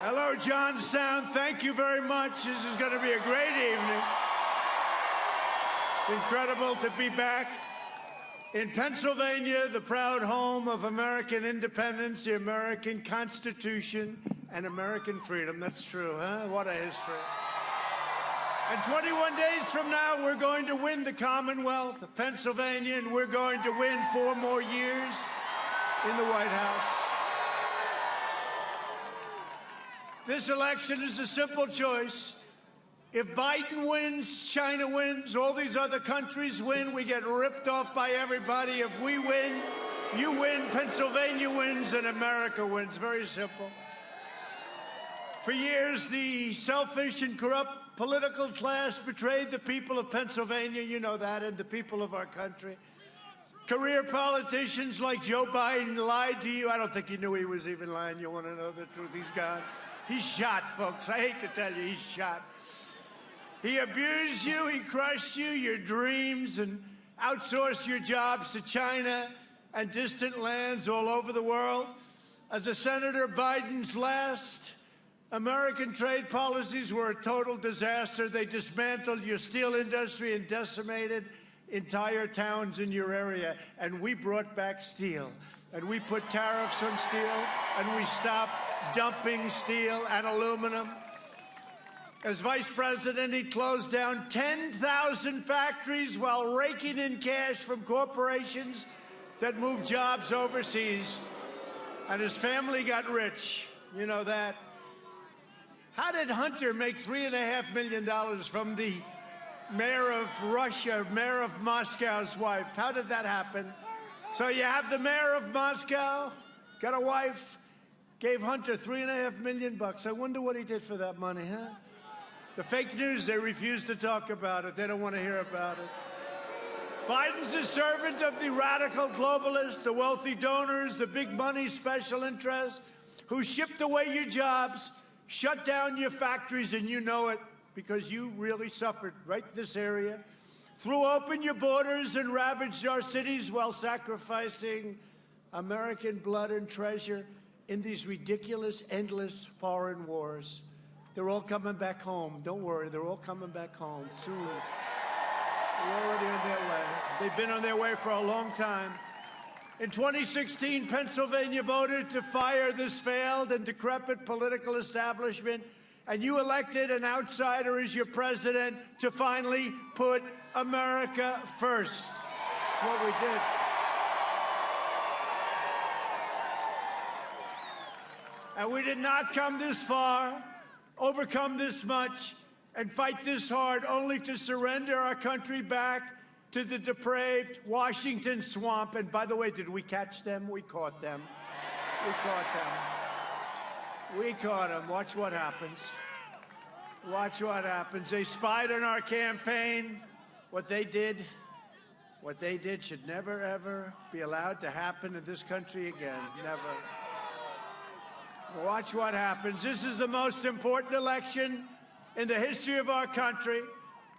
Hello, Johnstown. Thank you very much. This is going to be a great evening. It's incredible to be back in Pennsylvania, the proud home of American independence, the American Constitution, and American freedom. That's true, huh? What a history. And 21 days from now, we're going to win the Commonwealth of Pennsylvania, and we're going to win 4 more years in the White House. This election is a simple choice. If Biden wins, China wins, all these other countries win, we get ripped off by everybody. If we win, you win, Pennsylvania wins, and America wins. Very simple. For years, the selfish and corrupt political class betrayed the people of Pennsylvania, you know that, and the people of our country. Career politicians like Joe Biden lied to you. I don't think he knew he was even lying. You want to know the truth? He's gone. He's shot, folks. I hate to tell you, he's shot. He abused you, he crushed you, your dreams, and outsourced your jobs to China and distant lands all over the world. As a Senator, Biden's last American trade policies were a total disaster. They dismantled your steel industry and decimated entire towns in your area. And we brought back steel. And we put tariffs on steel, and we stopped dumping steel and aluminum. As vice president, he closed down 10,000 factories while raking in cash from corporations that moved jobs overseas. And his family got rich. You know that. How did Hunter make $3.5 million from the mayor of Russia, mayor of Moscow's wife? How did that happen? So you have the mayor of Moscow, got a wife, gave Hunter $3.5 million. I wonder what he did for that money, huh? The fake news, they refuse to talk about it. They don't want to hear about it. Biden's a servant of the radical globalists, the wealthy donors, the big money special interests who shipped away your jobs, shut down your factories, and you know it because you really suffered right in this area. Threw open your borders and ravaged our cities while sacrificing American blood and treasure in these ridiculous, endless foreign wars. They're all coming back home. Don't worry, they're all coming back home soon. They're already on their way. They've been on their way for a long time. In 2016, Pennsylvania voted to fire this failed and decrepit political establishment, and you elected an outsider as your president to finally put America first. That's what we did. And we did not come this far, overcome this much, and fight this hard only to surrender our country back to the depraved Washington swamp. And by the way, did we catch them? We caught them. We caught them. We caught them. Watch what happens. Watch what happens. They spied on our campaign. What they did should never, ever be allowed to happen in this country again. Never. Watch what happens. This is the most important election in the history of our country.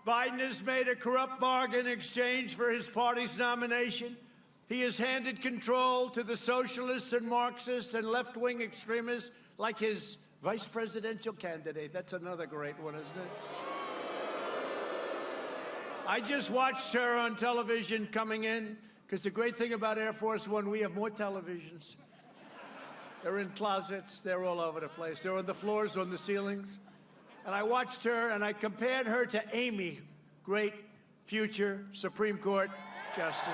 Biden has made a corrupt bargain in exchange for his party's nomination. He has handed control to the socialists and Marxists and left-wing extremists like his vice presidential candidate. That's another great one, isn't it? I just watched her on television coming in, because the great thing about Air Force One, we have more televisions. They're in closets. They're all over the place. They're on the floors, on the ceilings. And I watched her, and I compared her to Amy, great future Supreme Court Justice.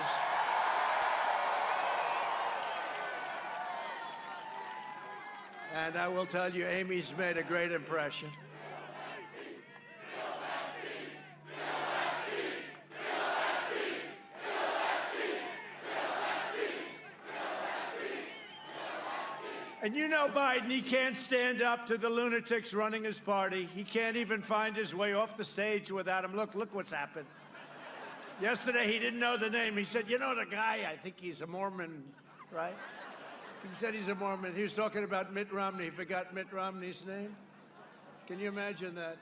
And I will tell you, Amy's made a great impression. And you know Biden, he can't stand up to the lunatics running his party. He can't even find his way off the stage without him. Look what's happened. Yesterday, he didn't know the name. He said, you know the guy, I think he's a Mormon, right? He said he's a Mormon. He was talking about Mitt Romney. He forgot Mitt Romney's name. Can you imagine that?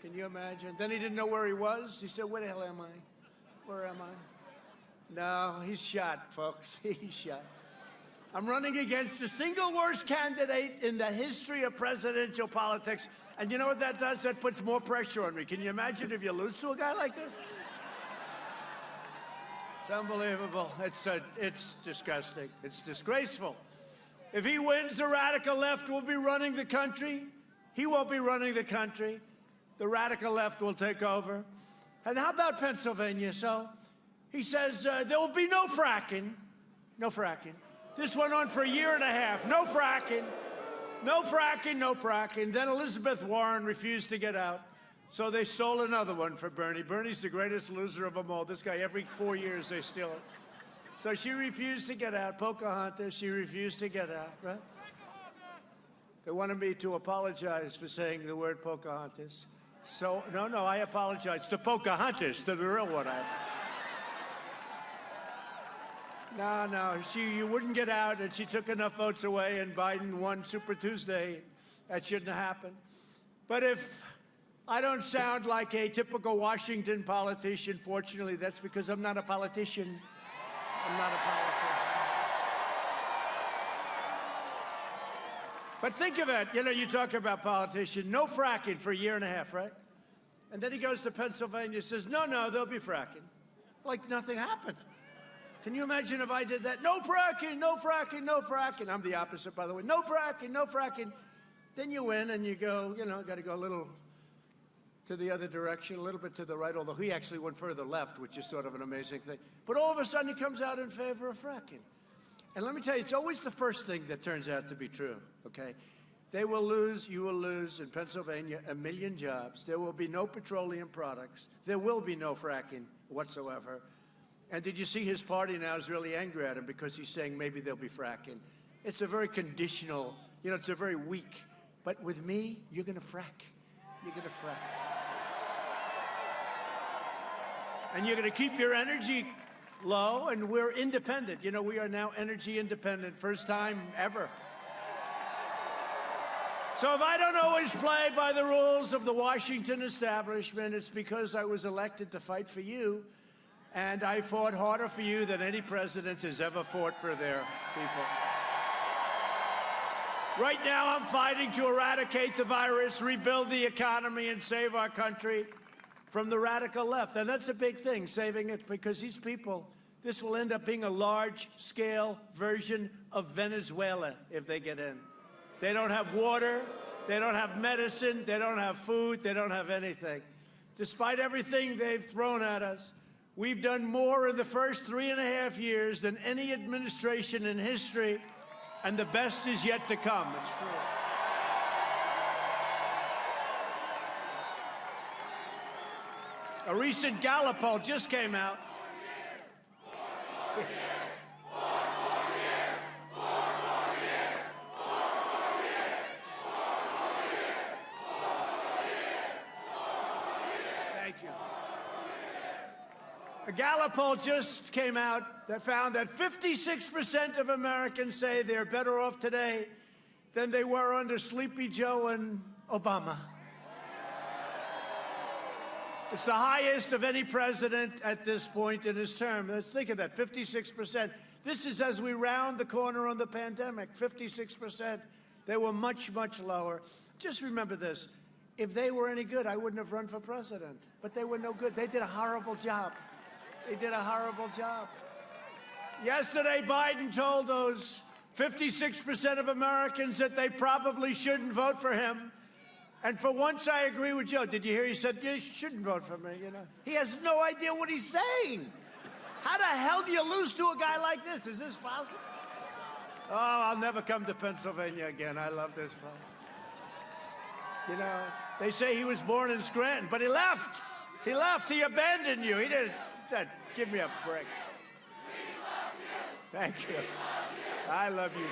Can you imagine? Then he didn't know where he was. He said, where the hell am I? Where am I? No, he's shot, folks. He's shot. I'm running against the single worst candidate in the history of presidential politics. And you know what that does? That puts more pressure on me. Can you imagine if you lose to a guy like this? It's unbelievable. It's disgusting. It's disgraceful. If he wins, the radical left will be running the country. He won't be running the country. The radical left will take over. And how about Pennsylvania? So he says there will be no fracking. No fracking. This went on for a year and a half. No fracking. No fracking, no fracking. Then Elizabeth Warren refused to get out. So they stole another one for Bernie. Bernie's the greatest loser of them all. This guy, every 4 years, they steal it. So she refused to get out. Pocahontas, she refused to get out, right? They wanted me to apologize for saying the word Pocahontas. So, no, I apologize to Pocahontas, to the real one. No, you wouldn't get out, and she took enough votes away, and Biden won Super Tuesday. That shouldn't have happened. But if I don't sound like a typical Washington politician, fortunately, that's because I'm not a politician. I'm not a politician. But think of it. You talk about politicians. No fracking for a year and a half, right? And then he goes to Pennsylvania and says, no, there'll be fracking. Like nothing happened. Can you imagine if I did that? No fracking, no fracking, no fracking. I'm the opposite, by the way. No fracking, no fracking. Then you win and you go, got to go a little to the other direction, a little bit to the right, although he actually went further left, which is sort of an amazing thing. But all of a sudden he comes out in favor of fracking. And let me tell you, it's always the first thing that turns out to be true, okay? They will lose, you will lose in Pennsylvania 1 million jobs. There will be no petroleum products. There will be no fracking whatsoever. And did you see his party now is really angry at him because he's saying maybe there'll be fracking. It's a very conditional, it's a very weak. But with me, you're going to frack. You're going to frack. And you're going to keep your energy low, and we're independent. We are now energy independent, first time ever. So if I don't always play by the rules of the Washington establishment, it's because I was elected to fight for you, and I fought harder for you than any president has ever fought for their people. Right now, I'm fighting to eradicate the virus, rebuild the economy, and save our country from the radical left. And that's a big thing, saving it, because these people, this will end up being a large-scale version of Venezuela if they get in. They don't have water, they don't have medicine, they don't have food, they don't have anything. Despite everything they've thrown at us, we've done more in the first 3.5 years than any administration in history, and the best is yet to come. It's true. A recent Gallup poll just came out. Thank you. A Gallup poll just came out that found that 56% of Americans say they're better off today than they were under Sleepy Joe and Obama. It's the highest of any president at this point in his term. Let's think of that, 56%. This is as we round the corner on the pandemic, 56%. They were much, much lower. Just remember this. If they were any good, I wouldn't have run for president. But they were no good. They did a horrible job. They did a horrible job. Yesterday, Biden told those 56% of Americans that they probably shouldn't vote for him. And for once, I agree with Joe. Did you hear he said, you shouldn't vote for me, He has no idea what he's saying. How the hell do you lose to a guy like this? Is this possible? Oh, I'll never come to Pennsylvania again. I love this place. They say he was born in Scranton, but he left. He left. He abandoned you. He didn't. Give me a break. Thank you. I love you, too.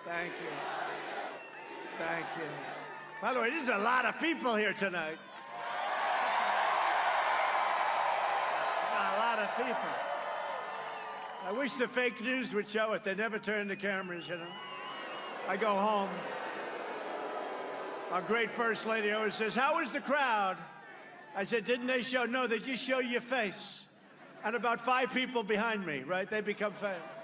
Thank you. Thank you. By the way, there's a lot of people here tonight. A lot of people. I wish the fake news would show it. They never turn the cameras, I go home. Our great First Lady always says, how was the crowd? I said, didn't they show? No, they just show your face. and about 5 people behind me, right? They become famous.